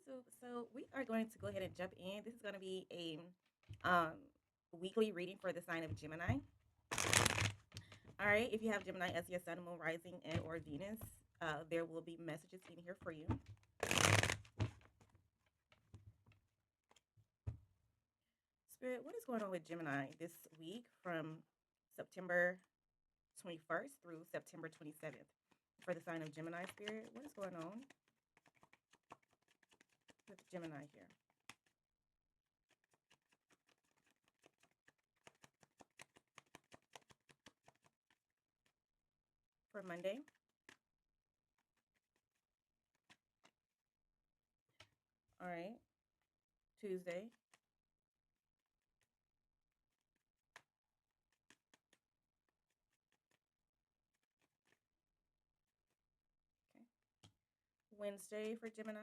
So we are going to go ahead and jump in. This is going to be a um, weekly reading for the sign of Gemini. All right, if you have Gemini as your sun, moon, rising, and or Venus, there will be messages in here for you. Spirit, what is going on with Gemini this week from September 21st through September 27th for the sign of Gemini? Spirit, what is going on with Gemini here for Monday? All right, Tuesday, okay, Wednesday for Gemini,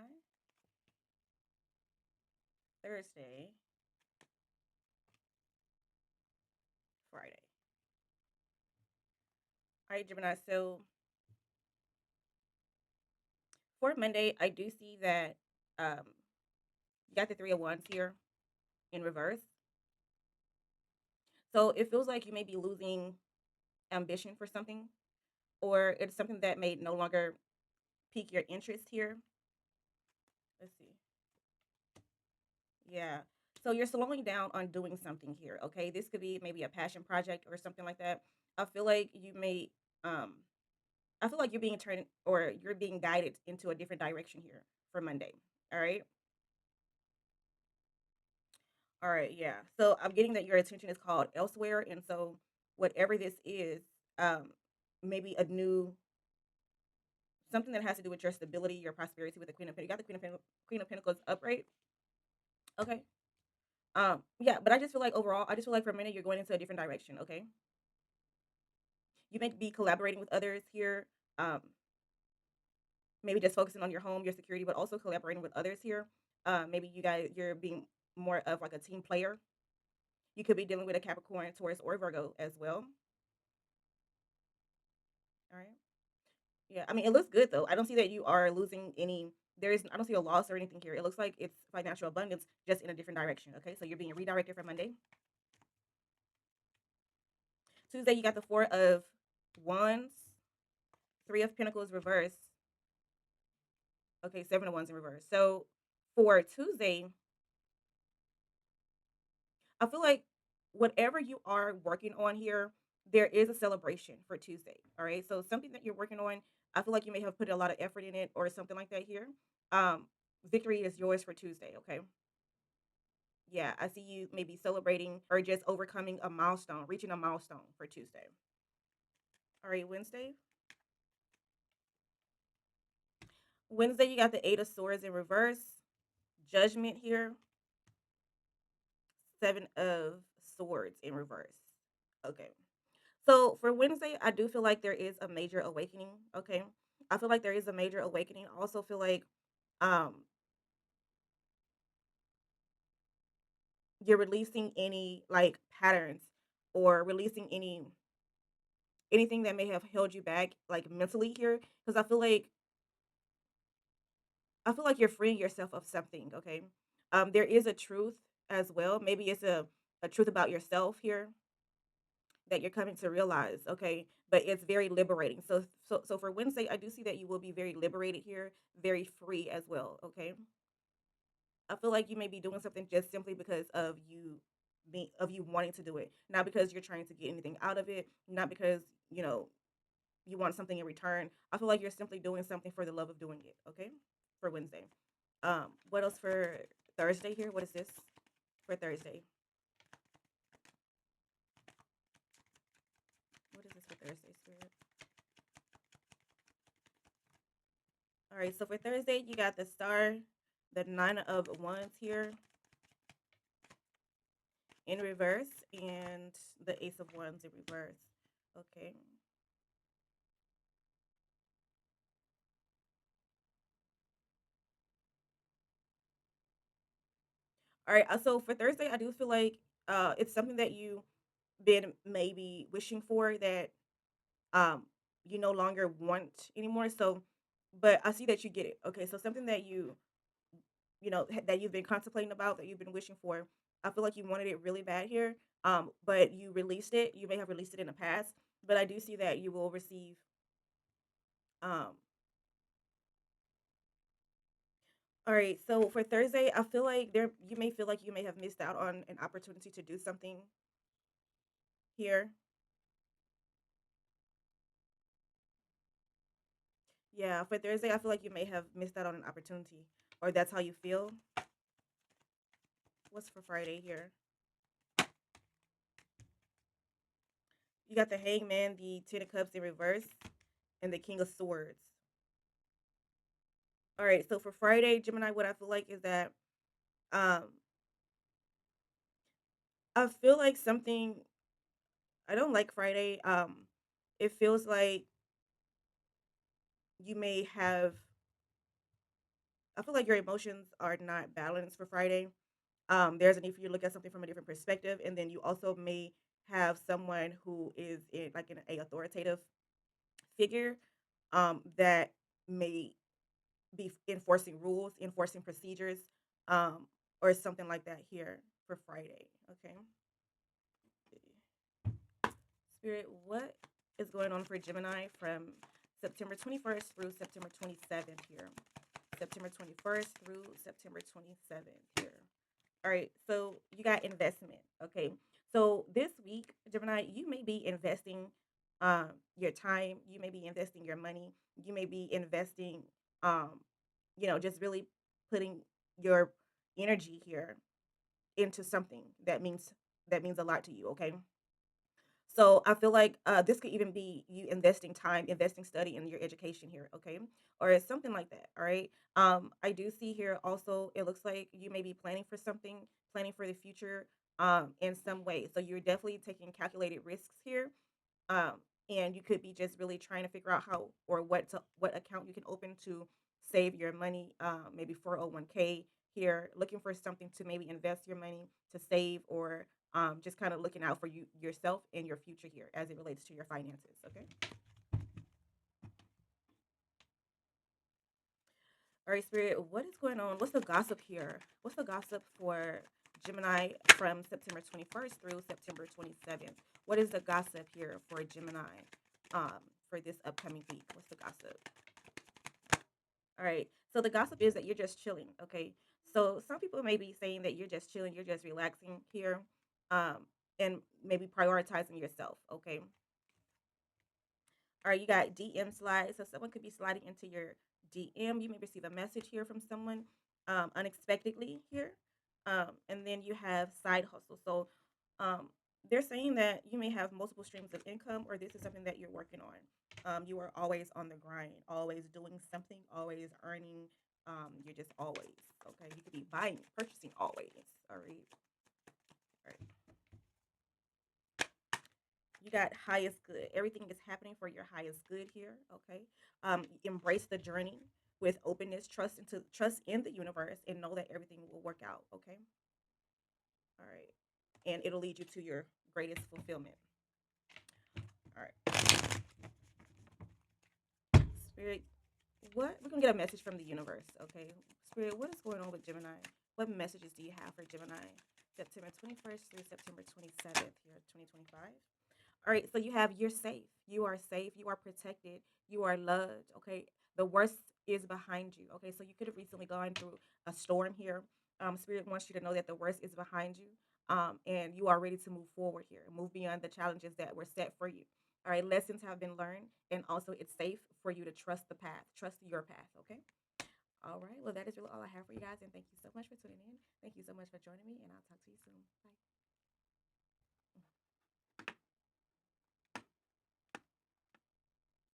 Thursday, Friday. All right, Gemini. So for Monday, I do see that you got the Three of Wands here in reverse. So it feels like you may be losing ambition for something, or it's something that may no longer pique your interest here. Let's see. Yeah. So you're slowing down on doing something here. Okay. This could be maybe a passion project or something like that. I feel like you may, um, I feel like you're being turned or you're being guided into a different direction here for Monday. All right. All right, yeah. So I'm getting that your attention is called elsewhere, and so whatever this is, um, maybe a new something that has to do with your stability, your prosperity with the Queen of Pentacles. You got the Queen of Pentacles upright. Okay. Yeah, but I just feel like overall, I just feel like for a minute you're going into a different direction. Okay. You may be collaborating with others here. Um, maybe just focusing on your home, your security, but also collaborating with others here. Maybe you're being more of like a team player. You could be dealing with a Capricorn, Taurus, or Virgo as well. All right. Yeah, I mean, it looks good though. I don't see that you are losing any. I don't see a loss or anything here. It looks like it's financial abundance, just in a different direction. Okay, so you're being redirected for Monday. Tuesday, you got the Four of Wands, Three of Pentacles reverse. Okay, Seven of Wands in reverse. So for Tuesday, I feel like whatever you are working on here, there is a celebration for Tuesday. All right, so something that you're working on, I feel like you may have put a lot of effort in it or something like that here. Um, Victory is yours for Tuesday. Okay. Yeah, I see you maybe celebrating or just overcoming a milestone, reaching a milestone for Tuesday. All right, Wednesday. Wednesday, you got the Eight of Swords in reverse, Judgment here, Seven of Swords in reverse. Okay. So for Wednesday, I do feel like there is a major awakening. Okay. I feel like there is a major awakening. I also feel like um you're releasing any like patterns or releasing anything that may have held you back like mentally here because I feel like you're freeing yourself of something, okay? There is a truth as well. Maybe it's a truth about yourself here that you're coming to realize, okay? But it's very liberating. So for Wednesday, I do see that you will be very liberated here, very free as well, okay? I feel like you may be doing something just simply because of you wanting to do it, not because you're trying to get anything out of it, not because, you know, you want something in return. I feel like you're simply doing something for the love of doing it, okay? For Wednesday. What else for Thursday here? What is this for Thursday? What is this for Thursday, Spirit? All right, so for Thursday, you got the Star, the Nine of Wands here in reverse, and the Ace of Wands in reverse. Okay. All right. So for Thursday, I do feel like it's something that you been maybe wishing for that um you no longer want anymore. So, but I see that you get it. Okay, so something that that you've been contemplating about, that you've been wishing for. I feel like you wanted it really bad here, but you released it. You may have released it in the past, but I do see that you will receive. Um, all right, so for Thursday, I feel like you may feel like you may have missed out on an opportunity to do something here. Yeah, for Thursday, I feel like you may have missed out on an opportunity, or that's how you feel. What's for Friday here? You got the Hangman, the Ten of Cups in reverse, and the King of Swords. All right, so for Friday, Gemini, what I feel like is that um I feel like something I don't like Friday. It feels like you may have I feel like your emotions are not balanced for Friday. There's a need for you to look at something from a different perspective, and then you also may have someone who is in like in a authoritative figure that may be enforcing rules, enforcing procedures, um, or something like that here for Friday. Okay. Spirit, what is going on for Gemini from September 21st through September 27th here? September 21st through September 27th here. All right, so you got investment. Okay, so this week, Gemini, you may be investing your time, you may be investing your money, you may be investing, um, just really putting your energy here into something that means a lot to you. Okay, so I feel like this could even be you investing time, investing study in your education here, okay, or something like that. All right. I do see here also. It looks like you may be planning for something, planning for the future, in some way. So you're definitely taking calculated risks here, um, and you could be just really trying to figure out how or what account you can open to save your money, maybe 401k here, looking for something to maybe invest your money to save or just kind of looking out for you yourself and your future here as it relates to your finances. Okay. All right, Spirit, what is going on? What's the gossip here? What's the gossip for Gemini from September 21st through September 27th? What is the gossip here for Gemini for this upcoming week? What's the gossip? All right. So the gossip is that you're just chilling. Okay. So some people may be saying that you're just chilling, you're just relaxing here, and maybe prioritizing yourself. Okay. All right. You got DM slides. So someone could be sliding into your DM. You may receive a message here from someone unexpectedly here. And then you have side hustle. So um, they're saying that you may have multiple streams of income, or this is something that you're working on. You are always on the grind, always doing something, always earning. You're just always okay. You could be buying, purchasing always. All right, all right. You got highest good. Everything is happening for your highest good here. Okay. Embrace the journey with openness, trust in the universe, and know that everything will work out. Okay. All right. And it'll lead you to your greatest fulfillment. All right. Spirit, what we're gonna get a message from the universe, okay? Spirit, what is going on with Gemini? What messages do you have for Gemini? September 21st through September 27th here, 2025. All right, so you have you're safe. You are safe. You are protected. You are loved. Okay, the worst is behind you. Okay, so you could have recently gone through a storm here. Spirit wants you to know that the worst is behind you, and you are ready to move forward here, move beyond the challenges that were set for you. All right, lessons have been learned, and also it's safe for you to trust the path, trust your path. Okay. All right. Well, that is really all I have for you guys, and thank you so much for tuning in. Thank you so much for joining me, and I'll talk to you soon. Bye.